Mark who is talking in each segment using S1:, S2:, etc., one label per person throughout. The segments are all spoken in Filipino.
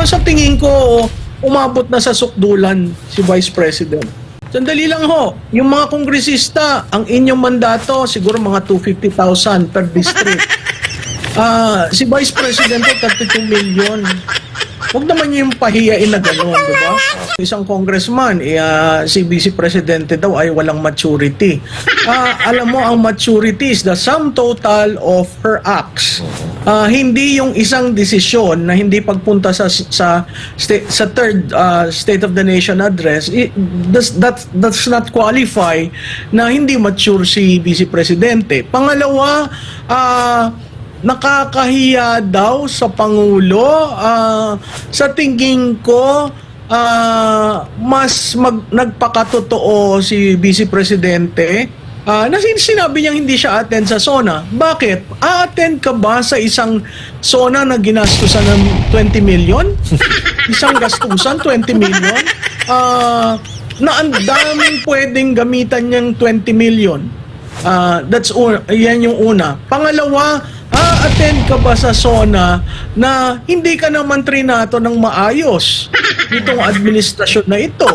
S1: Sa tingin ko, umabot na sa sukdulan si Vice President. Sandali lang ho, yung mga kongresista, ang inyong mandato, siguro mga 250,000 per district. Si Vice President, 32 million. Huwag naman yung pahiyain na gano'n, di ba? Isang congressman, si Vice Presidente daw ay walang maturity. Alam mo, ang maturity is the sum total of her acts. Hindi yung isang desisyon na hindi pagpunta sa third State of the Nation address, that's not qualify na hindi mature si Vice Presidente. Pangalawa, nakakahiya daw sa Pangulo. Sa tingin ko, mas nagpakatotoo si Vice Presidente na sinabi niyang hindi siya attend sa SONA. Bakit? A-attend ka ba sa isang SONA na ginastusan ng 20 million? Isang gastusan, 20 million? Na ang daming pwedeng gamitan niyang 20 million. Yan yung una. Pangalawa, attend ka ba sa SONA na hindi ka naman trinato ng maayos itong administrasyon na ito?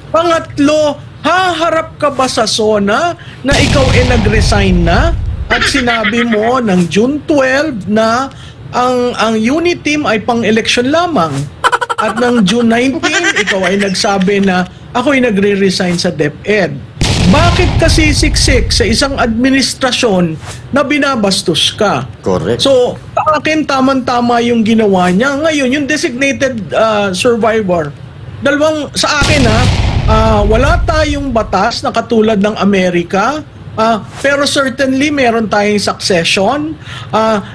S1: Pangatlo, haharap ka ba sa SONA na ikaw nag-resign na at sinabi mo ng June 12 na ang unit team ay pang-election lamang at ng June 19 ikaw ay nagsabi na ako'y nagre-resign sa DepEd. Bakit kasi siksik sa isang administrasyon na binabastos ka?
S2: Correct.
S1: So, sa akin, tamang-tama yung ginawa niya. Ngayon, yung designated survivor, sa akin wala tayong batas na katulad ng Amerika, pero certainly meron tayong succession.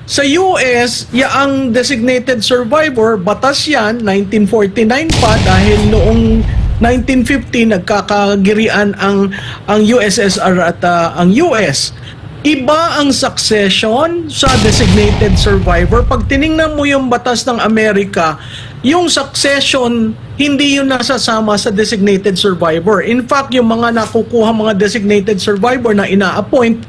S1: Sa US, ang designated survivor, batas yan, 1949 pa dahil noong 1950 nagkakagirian ang USSR at ang US. Iba ang succession sa designated survivor. Pag tiningnan mo yung batas ng Amerika, yung succession hindi yun nasasama sa designated survivor. In fact, yung mga nakukuha mga designated survivor na ina-appoint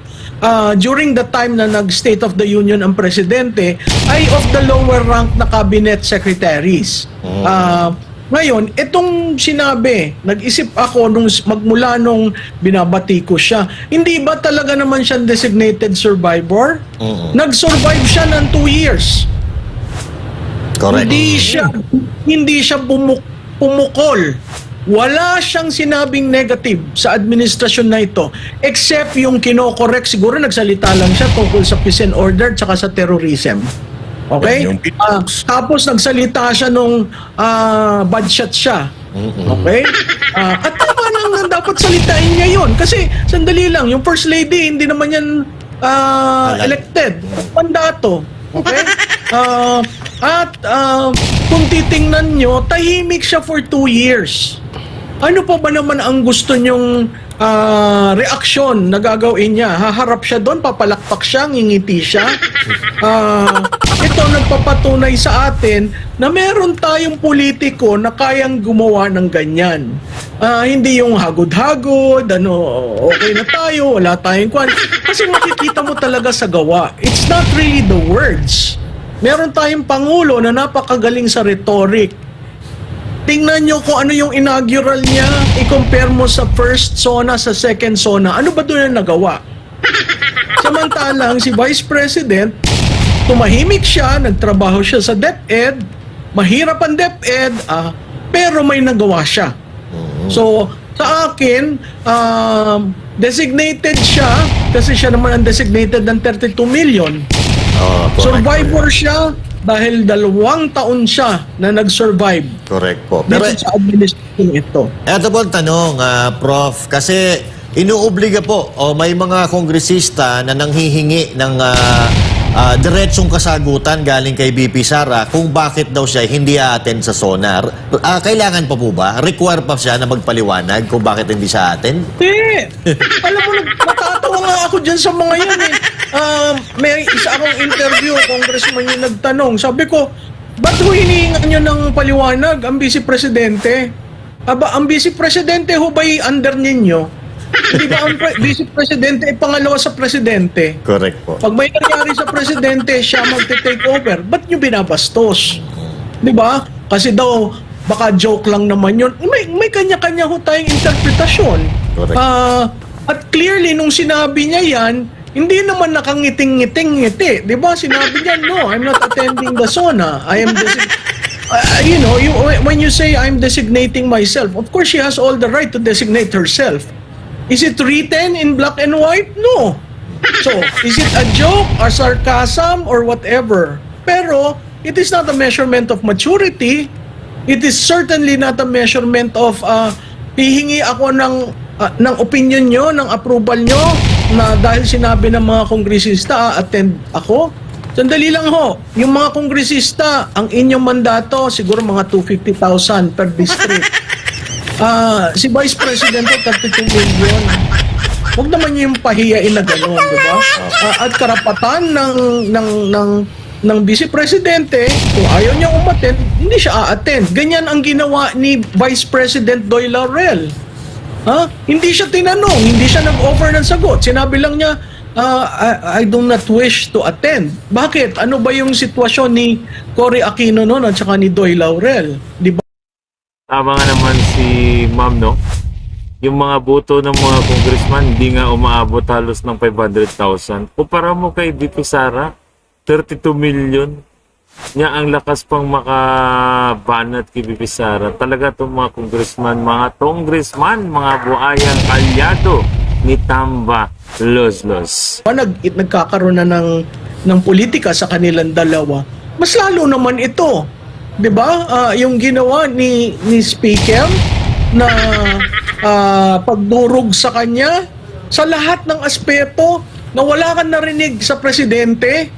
S1: during the time na nag-State of the Union ang presidente ay of the lower rank na cabinet secretaries. Ngayon, itong sinabi, nag-isip ako magmula nung binabati ko siya, hindi ba talaga naman siya designated survivor? Nag-survive siya ng 2 years.
S2: Correct.
S1: Hindi siya pumukol. Wala siyang sinabing negative sa administrasyon na ito except yung kinokorek, siguro nagsalita lang siya tungkol sa peace and order tsaka sa terrorism. Okay? Tapos nagsalita siya nung bad shot siya. Okay? At tama nang dapat salitain niya yun. Kasi, sandali lang, yung First Lady, hindi naman yan elected. Mandato. Okay? Kung titingnan nyo, tahimik siya for 2 years. Ano pa ba naman ang gusto nyong reaksyon na gagawin niya? Haharap siya doon, papalakpak siya, ngingiti siya. Ito nagpapatunay sa atin na meron tayong politiko na kayang gumawa ng ganyan. Hindi yung hagod-hagod, okay na tayo, wala tayong kwan. Kasi makikita mo talaga sa gawa. It's not really the words. Meron tayong Pangulo na napakagaling sa rhetoric. Tingnan nyo kung ano yung inaugural niya, i-compare mo sa first SONA, sa second SONA. Ano ba doon ang nagawa? Samantalang si Vice President, tumahimik siya, nagtrabaho siya sa DepEd, mahirap ang DepEd, pero may nagawa siya. So, sa akin, designated siya, kasi siya naman ang designated ng 32 million. Survivor siya dahil 2 taon siya na nag-survive.
S2: Correct po.
S1: Pero sa administration ito.
S2: Ito po ang tanong, Prof. Kasi inuobliga po, may mga kongresista na nanghihingi ng diretsong kasagutan galing kay BP Sara kung bakit daw siya hindi a-attend sa SONA. Kailangan pa po ba? Require pa siya na magpaliwanag kung bakit hindi siya attend?
S1: Hindi. Alam mo, natatawa nga ako dyan sa mga yan eh. May isa akong interview, congressman yung nagtanong. Sabi ko, ba't ho hinihingan nyo ng paliwanag ang Vice Presidente? Ang Vice Presidente ho ba'y under ninyo? Hindi ba ang Vice Presidente ay pangalawa sa Presidente?
S2: Correct po.
S1: Pag may nangyari sa Presidente, siya magte-take over. Ba't nyo binabastos? 'Di ba? Kasi daw baka joke lang naman 'yun. May kanya-kanya ho tayong interpretasyon.
S2: Correct.
S1: At clearly nung sinabi niya 'yan, hindi naman nakangiting-ngiti, 'di ba? Sinabi niya, "No, I'm not attending the SONA. I am when you say I'm designating myself, of course she has all the right to designate herself. Is it written in black and white? No. So, is it a joke or sarcasm or whatever? Pero, it is not a measurement of maturity. It is certainly not a measurement of hihingi ako ng opinion nyo, ng approval nyo na dahil sinabi ng mga kongresista, attend ako. Sandali lang ho, yung mga kongresista, ang inyong mandato, siguro mga 250,000 per district. Si Vice President, 32 million. Huwag naman yung pahiyain na gano'n, di ba? At karapatan ng Vice Presidente, kung ayaw niya umattend, hindi siya a-attend. Ganyan ang ginawa ni Vice President Doy Laurel. Hindi siya tinanong, hindi siya nag-offer ng sagot. Sinabi lang niya, I do not wish to attend. Bakit? Ano ba yung sitwasyon ni Cory Aquino noon at saka ni Doy Laurel? Di ba?
S3: Tama nga naman si Ma'am, no? Yung mga boto ng mga congressman, hindi nga umaabot halos ng 500,000. Kumpara mo kay VP Sara, 32 million. Niya ang lakas pang makabanat kay VP Sara. Talaga itong mga congressman, mga buhayang kalyado ni Tamba Los.
S1: Nagkakaroon na ng politika sa kanilang dalawa. Mas lalo naman ito. 'Di ba? Yung ginawa ni Speaker na pagdurog sa kanya sa lahat ng aspeto na wala kang narinig sa presidente